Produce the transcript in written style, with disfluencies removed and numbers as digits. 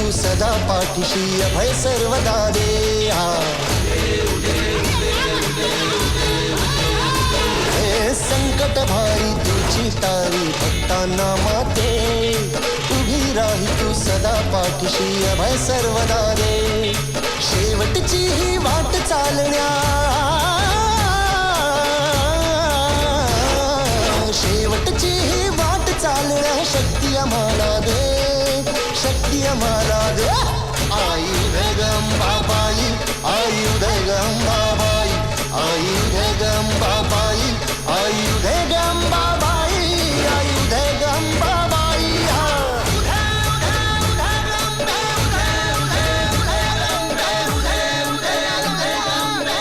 तू सदा पाठीशी अभय सर्वदा दे. हे संकट भारी तुझी तारी भक्तांना माते, उभी राही तू सदा पाठीशी अभय सर्वदा दे. शेवटची ही वाट चालण्या, शेवटची ही वाट चालण्या शक्ती आम्हाला दे, शक्ती आम्हाला दे. आई उदय गंगाबाई, आई उदय गंगा.